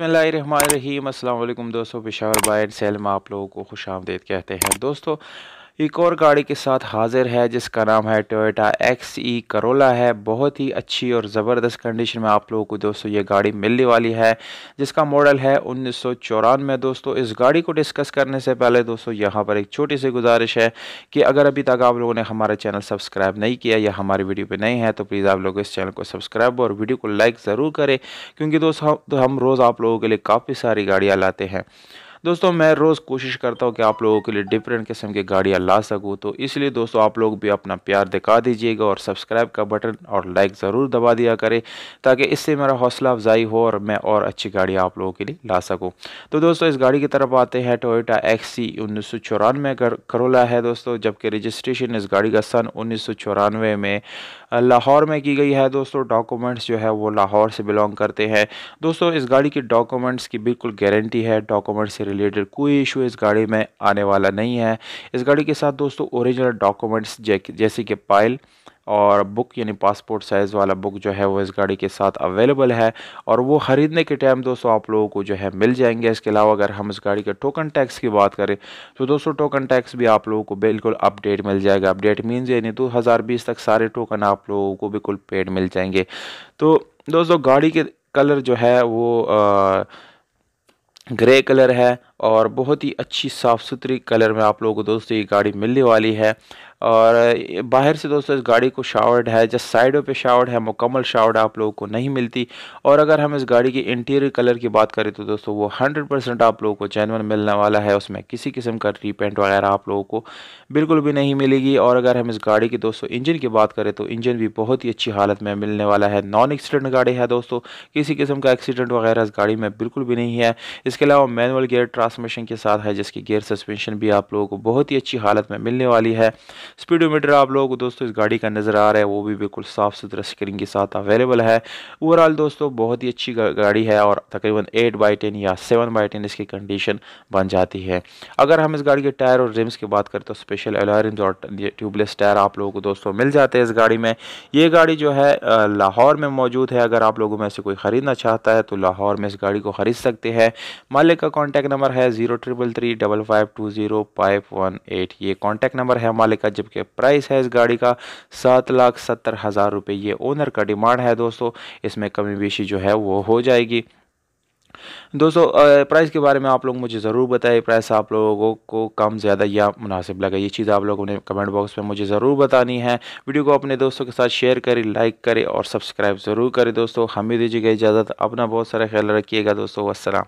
बिस्मिल्लाहिर्रहमानिर्रहीम। अस्सलाम वालेकुम दोस्तों, पेशावर बाय एंड सेल में आप लोगों को खुशामदीद कहते हैं। दोस्तों, एक और गाड़ी के साथ हाजिर है जिसका नाम है टोयोटा XE करोला है। बहुत ही अच्छी और ज़बरदस्त कंडीशन में आप लोगों को दोस्तों ये गाड़ी मिलने वाली है, जिसका मॉडल है 1994। दोस्तों, इस गाड़ी को डिस्कस करने से पहले दोस्तों यहाँ पर एक छोटी सी गुजारिश है कि अगर अभी तक आप लोगों ने हमारा चैनल सब्सक्राइब नहीं किया या हमारी वीडियो पर नए हैं तो प्लीज़ आप लोग इस चैनल को सब्सक्राइब और वीडियो को लाइक ज़रूर करें, क्योंकि दोस्तों हम रोज़ आप लोगों के लिए काफ़ी सारी गाड़ियाँ लाते हैं। दोस्तों, मैं रोज़ कोशिश करता हूँ कि आप लोगों के लिए डिफरेंट किस्म की गाड़ियाँ ला सकूँ, तो इसलिए दोस्तों आप लोग भी अपना प्यार दिखा दीजिएगा और सब्सक्राइब का बटन और लाइक ज़रूर दबा दिया करें, ताकि इससे मेरा हौसला अफजाई हो और मैं और अच्छी गाड़ियाँ आप लोगों के लिए ला सकूँ। तो दोस्तों, इस गाड़ी की तरफ आते हैं। टोयोटा XE 1994 करोला है दोस्तों, जबकि रजिस्ट्रेशन इस गाड़ी का सन 1994 में लाहौर में की गई है। दोस्तों, डॉक्यूमेंट्स जो है वो लाहौर से बिलोंग करते हैं। दोस्तों, इस गाड़ी की डॉक्यूमेंट्स की बिल्कुल गारंटी है, डॉक्यूमेंट्स से रिलेटेड कोई इशू इस गाड़ी में आने वाला नहीं है। इस गाड़ी के साथ दोस्तों ओरिजिनल डॉक्यूमेंट्स जैसे कि पाइल और बुक यानी पासपोर्ट साइज़ वाला बुक जो है वो इस गाड़ी के साथ अवेलेबल है, और वो ख़रीदने के टाइम दोस्तों आप लोगों को जो है मिल जाएंगे। इसके अलावा अगर हम इस गाड़ी के टोकन टैक्स की बात करें तो दोस्तों टोकन टैक्स भी आप लोगों को बिल्कुल अपडेट मिल जाएगा। अपडेट मीन्स यानी 2020 तक सारे टोकन आप लोगों को बिल्कुल पेड मिल जाएंगे। तो दोस्तों, गाड़ी के कलर जो है वो ग्रे कलर है और बहुत ही अच्छी साफ़ सुथरी कलर में आप लोगों को दोस्तों ये गाड़ी मिलने वाली है। और बाहर से दोस्तों इस गाड़ी को शावर्ड है, जस्ट साइडों पे शावर्ड है, मुकम्मल शावर्ड आप लोगों को नहीं मिलती। और अगर हम इस गाड़ी की इंटीरियर कलर की बात करें तो दोस्तों वो 100% आप लोगों को जेन्युइन मिलने वाला है। उसमें किसी किस्म का रीपेंट वगैरह आप लोगों को बिल्कुल भी नहीं मिलेगी। और अगर हम इस गाड़ी की दोस्तों इंजन की बात करें तो इंजन भी बहुत ही अच्छी हालत में मिलने वाला है। नॉन एक्सीडेंट गाड़ी है दोस्तों, किसी किस्म का एक्सीडेंट वगैरह इस गाड़ी में बिल्कुल भी नहीं है। इसके अलावा मैनुअल गियर ट्रांसमिशन के साथ है, जिसकी गियर सस्पेंशन भी आप लोगों को बहुत ही अच्छी हालत में मिलने वाली है। स्पीडोमीटर आप लोगों को दोस्तों इस गाड़ी का नज़र आ रहा है, वो भी बिल्कुल साफ़ सुथरा स्क्रीन के साथ अवेलेबल है। ओवरऑल दोस्तों बहुत ही अच्छी गाड़ी है और तकरीबन 8/10 या 7/10 इसकी कंडीशन बन जाती है। अगर हम इस गाड़ी के टायर और रिम्स की बात करें तो स्पेशल एलॉय रिम्स और ट्यूबलेस टायर आप लोगों को दोस्तों मिल जाते हैं इस गाड़ी में। ये गाड़ी जो है लाहौर में मौजूद है। अगर आप लोगों में से कोई ख़रीदना चाहता है तो लाहौर में इस गाड़ी को ख़रीद सकते हैं। मालिक का कॉन्टैक्ट नंबर है 0333552018। ये कॉन्टैक्ट नंबर है मालिक का, जबकि प्राइस है इस गाड़ी का 7,70,000 रुपये। ये ओनर का डिमांड है दोस्तों, इसमें कमी बेशी जो है वो हो जाएगी। दोस्तों, प्राइस के बारे में आप लोग मुझे ज़रूर बताइए, प्राइस आप लोगों को कम ज़्यादा या मुनासिब लगा, ये चीज़ आप लोगों ने कमेंट बॉक्स में मुझे ज़रूर बतानी है। वीडियो को अपने दोस्तों के साथ शेयर करें, लाइक करें और सब्सक्राइब ज़रूर करें। दोस्तों, हमें दीजिएगा इजाज़त, अपना बहुत सारा ख्याल रखिएगा दोस्तों। अस्सलाम।